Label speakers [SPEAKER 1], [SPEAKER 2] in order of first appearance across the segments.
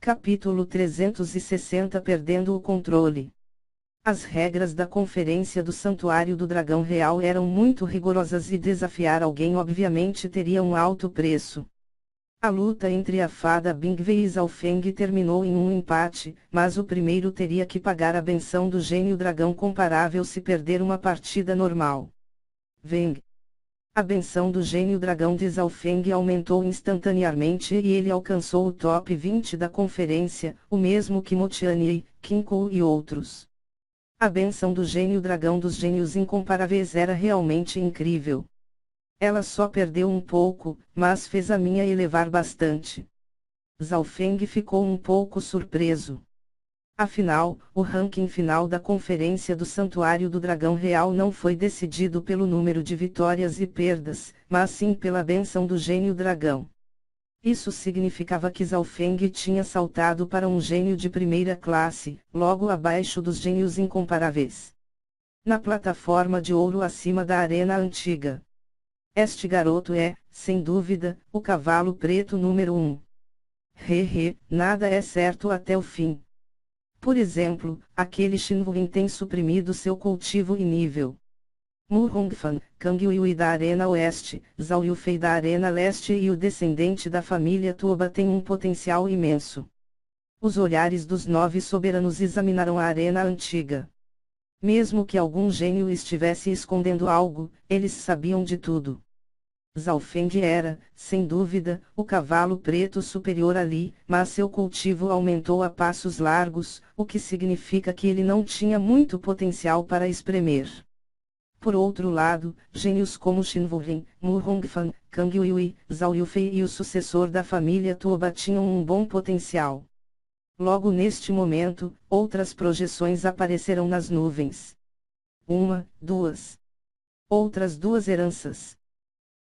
[SPEAKER 1] Capítulo 360 Perdendo o controle. As regras da Conferência do Santuário do Dragão Real eram muito rigorosas e desafiar alguém obviamente teria um alto preço. A luta entre a fada Bingwei e Zhao Feng terminou em um empate, mas o primeiro teria que pagar a benção do gênio dragão comparável se perder uma partida normal. Veng. A benção do gênio dragão de Zhao Feng aumentou instantaneamente e ele alcançou o top 20 da conferência, o mesmo que Mo Tianyi, Qin Kou e outros. A benção do gênio dragão dos gênios incomparáveis era realmente incrível. Ela só perdeu um pouco, mas fez a minha elevar bastante. Zhao Feng ficou um pouco surpreso. Afinal, o ranking final da Conferência do Santuário do Dragão Real não foi decidido pelo número de vitórias e perdas, mas sim pela bênção do gênio dragão. Isso significava que Zhao Feng tinha saltado para um gênio de primeira classe, logo abaixo dos gênios incomparáveis. Na plataforma de ouro acima da arena antiga. Este garoto é, sem dúvida, o cavalo preto número 1. Nada é certo até o fim. Por exemplo, aquele Shinwuin tem suprimido seu cultivo e nível. Mu Hongfan, Kang Yui da Arena Oeste, Zhao Yufei da Arena Leste e o descendente da família Tuoba têm um potencial imenso. Os olhares dos 9 soberanos examinaram a arena antiga. Mesmo que algum gênio estivesse escondendo algo, eles sabiam de tudo. Zhao Feng era, sem dúvida, o cavalo preto superior ali, mas seu cultivo aumentou a passos largos, o que significa que ele não tinha muito potencial para espremer. Por outro lado, gênios como Shinwuin, Mu Hongfan, Kang Yui, Zhao Yufei e o sucessor da família Tuoba tinham um bom potencial. Logo neste momento, outras projeções apareceram nas nuvens. Outras 2 heranças.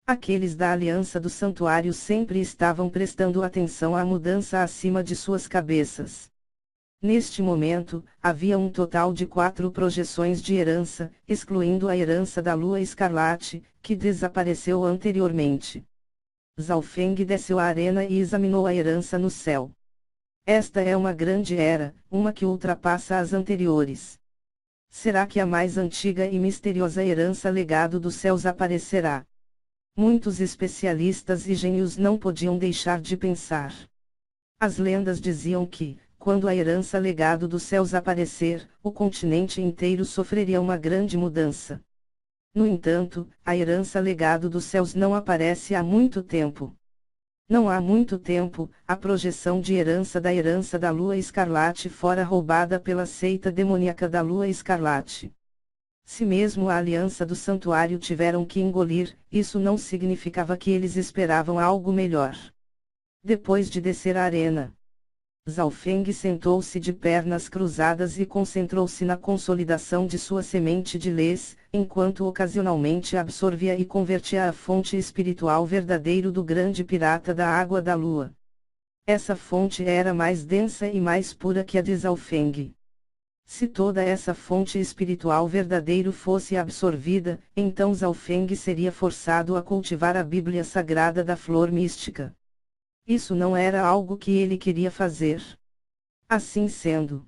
[SPEAKER 1] Aqueles da Aliança do Santuário sempre estavam prestando atenção à mudança acima de suas cabeças. Neste momento, havia um total de 4 projeções de herança, excluindo a herança da Lua Escarlate, que desapareceu anteriormente. Zhao Feng desceu a arena e examinou a herança no céu. Esta é uma grande era, uma que ultrapassa as anteriores. Será que a mais antiga e misteriosa herança legado dos céus aparecerá? Muitos especialistas e gênios não podiam deixar de pensar. As lendas diziam que, quando a herança legado dos céus aparecer, o continente inteiro sofreria uma grande mudança. No entanto, a herança legado dos céus não aparece há muito tempo. Não há muito tempo, a projeção de herança da Lua Escarlate fora roubada pela seita demoníaca da Lua Escarlate. Se mesmo a Aliança do Santuário tiveram que engolir, isso não significava que eles esperavam algo melhor. Depois de descer a arena, Zhao Feng sentou-se de pernas cruzadas e concentrou-se na consolidação de sua semente de lez, enquanto ocasionalmente absorvia e convertia a fonte espiritual verdadeiro do grande pirata da água da lua. Essa fonte era mais densa e mais pura que a de Zhao Feng. Se toda essa fonte espiritual verdadeiro fosse absorvida, então Zhao Feng seria forçado a cultivar a Bíblia Sagrada da Flor Mística. Isso não era algo que ele queria fazer. Assim sendo,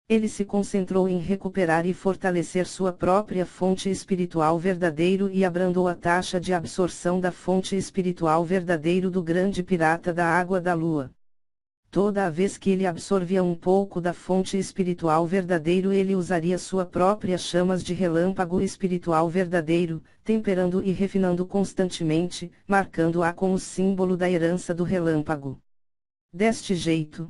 [SPEAKER 1] ele se concentrou em recuperar e fortalecer sua própria fonte espiritual verdadeiro e abrandou a taxa de absorção da fonte espiritual verdadeiro do grande pirata da água da lua. Toda a vez que ele absorvia um pouco da fonte espiritual verdadeiro, ele usaria sua própria chamas de relâmpago espiritual verdadeiro, temperando e refinando constantemente, marcando-a com o símbolo da herança do relâmpago. Deste jeito,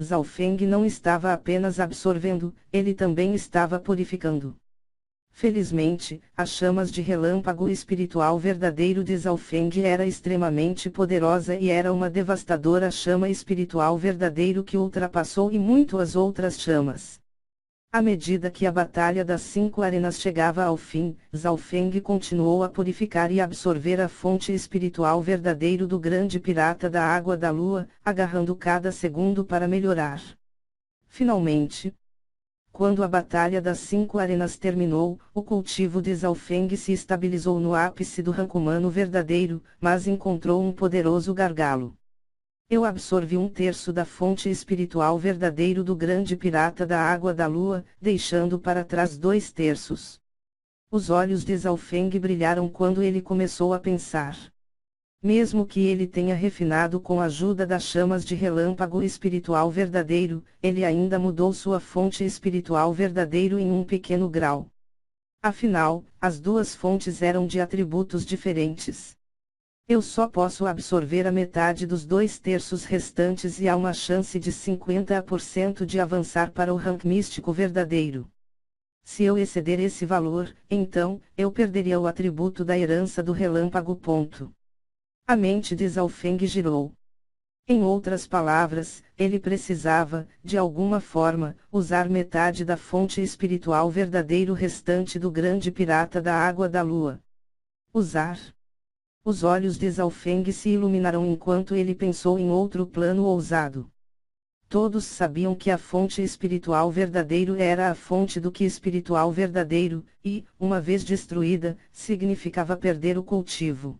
[SPEAKER 1] Zhao Feng não estava apenas absorvendo, ele também estava purificando. Felizmente, as chamas de relâmpago espiritual verdadeiro de Zhao Feng era extremamente poderosa e era uma devastadora chama espiritual verdadeiro que ultrapassou e muito as outras chamas. À medida que a Batalha das 5 Arenas chegava ao fim, Zhao Feng continuou a purificar e absorver a fonte espiritual verdadeiro do grande pirata da água da lua, agarrando cada segundo para melhorar. Finalmente, quando a Batalha das 5 Arenas terminou, o cultivo de Zhao Feng se estabilizou no ápice do rank humano verdadeiro, mas encontrou um poderoso gargalo. Eu absorvi 1/3 da fonte espiritual verdadeiro do grande pirata da água da lua, deixando para trás 2/3. Os olhos de Zhao Feng brilharam quando ele começou a pensar. Mesmo que ele tenha refinado com a ajuda das chamas de relâmpago espiritual verdadeiro, ele ainda mudou sua fonte espiritual verdadeiro em um pequeno grau. Afinal, as duas fontes eram de atributos diferentes. Eu só posso absorver a metade dos 2/3 restantes e há uma chance de 50% de avançar para o rank místico verdadeiro. Se eu exceder esse valor, então, eu perderia o atributo da herança do relâmpago. A mente de Zhao Feng girou. Em outras palavras, ele precisava, de alguma forma, usar metade da fonte espiritual verdadeiro restante do grande pirata da água da lua. Usar. Os olhos de Zhao Feng se iluminaram enquanto ele pensou em outro plano ousado. Todos sabiam que a fonte espiritual verdadeiro era a fonte do que espiritual verdadeiro, e, uma vez destruída, significava perder o cultivo.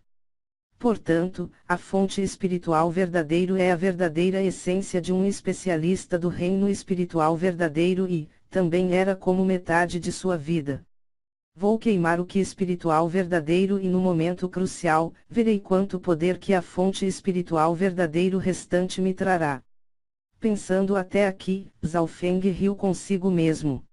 [SPEAKER 1] Portanto, a fonte espiritual verdadeiro é a verdadeira essência de um especialista do reino espiritual verdadeiro e, também era como metade de sua vida. Vou queimar o que espiritual verdadeiro e no momento crucial, verei quanto poder que a fonte espiritual verdadeiro restante me trará. Pensando até aqui, Zhao Feng riu consigo mesmo.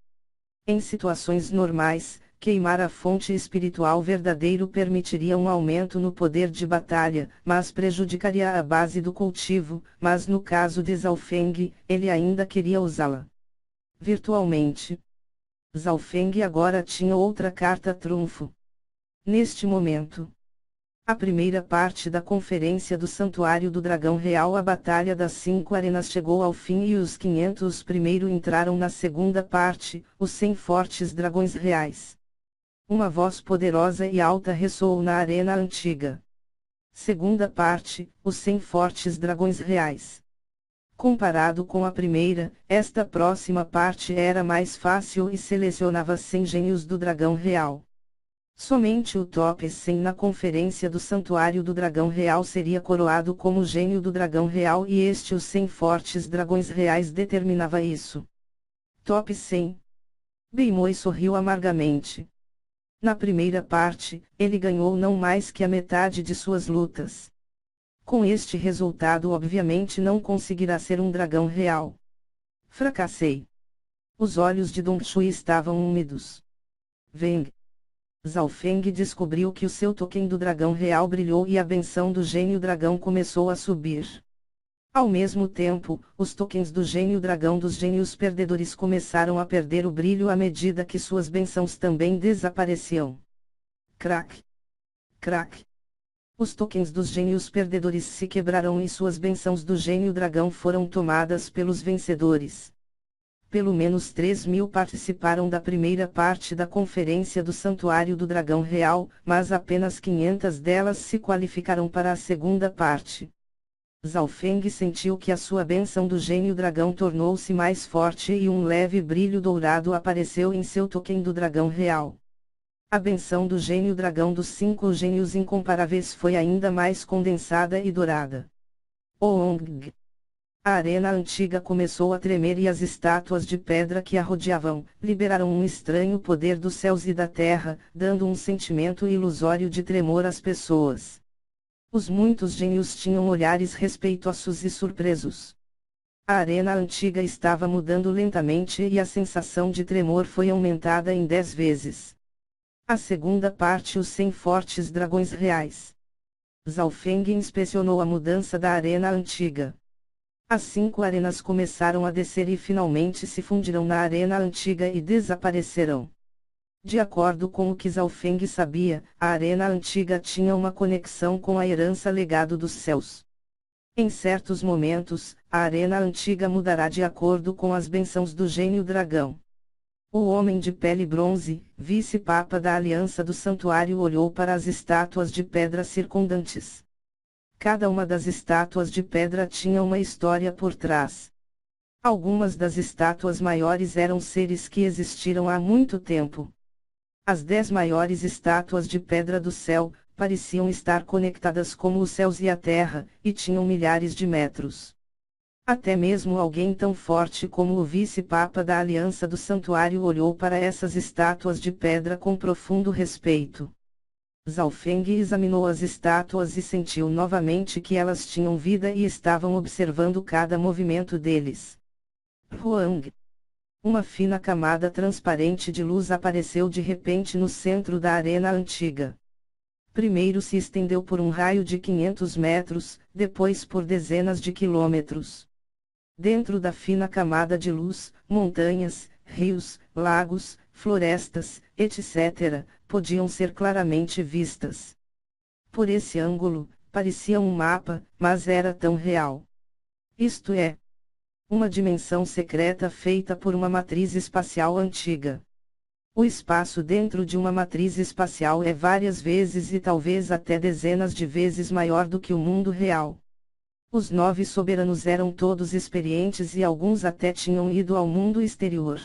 [SPEAKER 1] Em situações normais, queimar a fonte espiritual verdadeiro permitiria um aumento no poder de batalha, mas prejudicaria a base do cultivo, mas no caso de Zhao Feng, ele ainda queria usá-la. Virtualmente. Zhao Feng agora tinha outra carta trunfo. Neste momento, a primeira parte da conferência do Santuário do Dragão Real, a Batalha das 5 Arenas, chegou ao fim e os 500 primeiro entraram na segunda parte, os 100 fortes dragões reais. Uma voz poderosa e alta ressoou na arena antiga. Segunda parte, os 100 fortes dragões reais. Comparado com a primeira, esta próxima parte era mais fácil e selecionava 100 gênios do dragão real. Somente o top 100 na conferência do Santuário do Dragão Real seria coroado como gênio do dragão real e os 100 fortes dragões reais determinava isso. Top 100. Beimoi sorriu amargamente. Na primeira parte, ele ganhou não mais que a metade de suas lutas. Com este resultado obviamente não conseguirá ser um dragão real. Fracassei. Os olhos de Dong Shui estavam úmidos. Veng. Zhao Feng descobriu que o seu token do dragão real brilhou e a benção do gênio dragão começou a subir. Ao mesmo tempo, os tokens do gênio dragão dos gênios perdedores começaram a perder o brilho à medida que suas bênçãos também desapareciam. Crack. Crack. Os tokens dos gênios perdedores se quebraram e suas bênçãos do gênio dragão foram tomadas pelos vencedores. Pelo menos 3.000 participaram da primeira parte da conferência do Santuário do Dragão Real, mas apenas 500 delas se qualificaram para a segunda parte. Zhao Feng sentiu que a sua bênção do gênio dragão tornou-se mais forte e um leve brilho dourado apareceu em seu token do dragão real. A benção do gênio dragão dos 5 gênios incomparáveis foi ainda mais condensada e dourada. Oong. A arena antiga começou a tremer e as estátuas de pedra que a rodeavam, liberaram um estranho poder dos céus e da terra, dando um sentimento ilusório de tremor às pessoas. Os muitos gênios tinham olhares respeitosos e surpresos. A arena antiga estava mudando lentamente e a sensação de tremor foi aumentada em 10 vezes. A segunda parte, os 100 fortes dragões reais. Zhao Feng inspecionou a mudança da arena antiga. As 5 arenas começaram a descer e finalmente se fundiram na arena antiga e desaparecerão. De acordo com o que Zhao Feng sabia, a arena antiga tinha uma conexão com a herança legado dos céus. Em certos momentos, a arena antiga mudará de acordo com as bênçãos do gênio dragão. O homem de pele bronze, vice-papa da Aliança do Santuário, olhou para as estátuas de pedra circundantes. Cada uma das estátuas de pedra tinha uma história por trás. Algumas das estátuas maiores eram seres que existiram há muito tempo. As 10 maiores estátuas de pedra do céu, pareciam estar conectadas como os céus e a terra, e tinham milhares de metros. Até mesmo alguém tão forte como o vice-papa da Aliança do Santuário olhou para essas estátuas de pedra com profundo respeito. Zhao Feng examinou as estátuas e sentiu novamente que elas tinham vida e estavam observando cada movimento deles. Huang. Uma fina camada transparente de luz apareceu de repente no centro da arena antiga. Primeiro se estendeu por um raio de 500 metros, depois por dezenas de quilômetros. Dentro da fina camada de luz, montanhas, rios, lagos, florestas, etc., podiam ser claramente vistas. Por esse ângulo, parecia um mapa, mas era tão real. Isto é, uma dimensão secreta feita por uma matriz espacial antiga. O espaço dentro de uma matriz espacial é várias vezes e talvez até dezenas de vezes maior do que o mundo real. Os 9 soberanos eram todos experientes e alguns até tinham ido ao mundo exterior.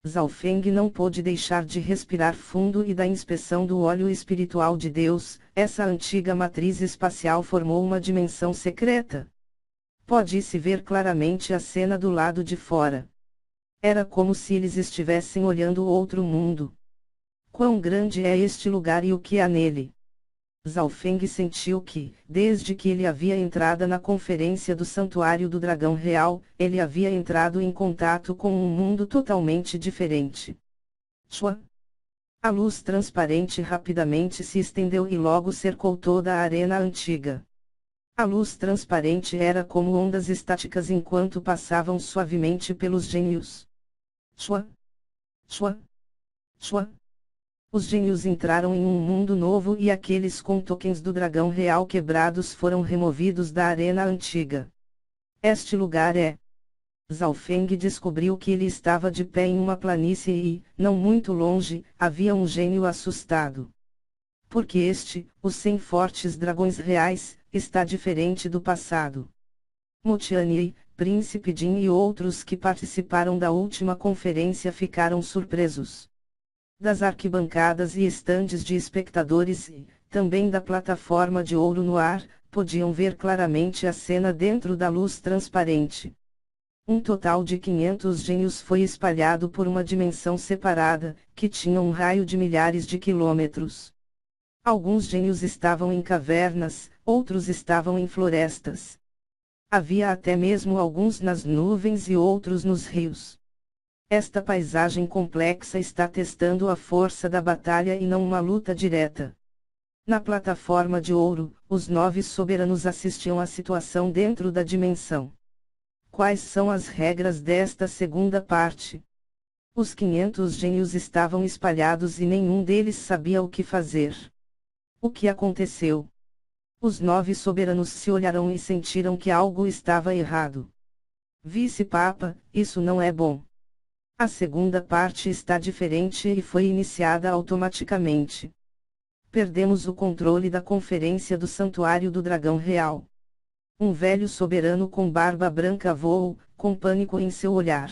[SPEAKER 1] Zhao Feng não pôde deixar de respirar fundo e da inspeção do olho espiritual de Deus, essa antiga matriz espacial formou uma dimensão secreta. Pode-se ver claramente a cena do lado de fora. Era como se eles estivessem olhando outro mundo. Quão grande é este lugar e o que há nele? Zhao Feng sentiu que, desde que ele havia entrado na conferência do Santuário do Dragão Real, ele havia entrado em contato com um mundo totalmente diferente. Chua! A luz transparente rapidamente se estendeu e logo cercou toda a arena antiga. A luz transparente era como ondas estáticas enquanto passavam suavemente pelos gênios. Chua! Chua! Chua! Os gênios entraram em um mundo novo e aqueles com tokens do dragão real quebrados foram removidos da arena antiga. Este lugar é... Zhao Feng descobriu que ele estava de pé em uma planície e, não muito longe, havia um gênio assustado. Porque este, os 100 fortes dragões reais, está diferente do passado. Motiani, Príncipe Jin e outros que participaram da última conferência ficaram surpresos. Das arquibancadas e estandes de espectadores e, também da plataforma de ouro no ar, podiam ver claramente a cena dentro da luz transparente. Um total de 500 gênios foi espalhado por uma dimensão separada, que tinha um raio de milhares de quilômetros. Alguns gênios estavam em cavernas, outros estavam em florestas. Havia até mesmo alguns nas nuvens e outros nos rios. Esta paisagem complexa está testando a força da batalha e não uma luta direta. Na plataforma de ouro, os 9 soberanos assistiam à situação dentro da dimensão. Quais são as regras desta segunda parte? Os 500 gênios estavam espalhados e nenhum deles sabia o que fazer. O que aconteceu? Os 9 soberanos se olharam e sentiram que algo estava errado. Vice-papa, isso não é bom. A segunda parte está diferente e foi iniciada automaticamente. Perdemos o controle da conferência do Santuário do Dragão Real. Um velho soberano com barba branca voou, com pânico em seu olhar.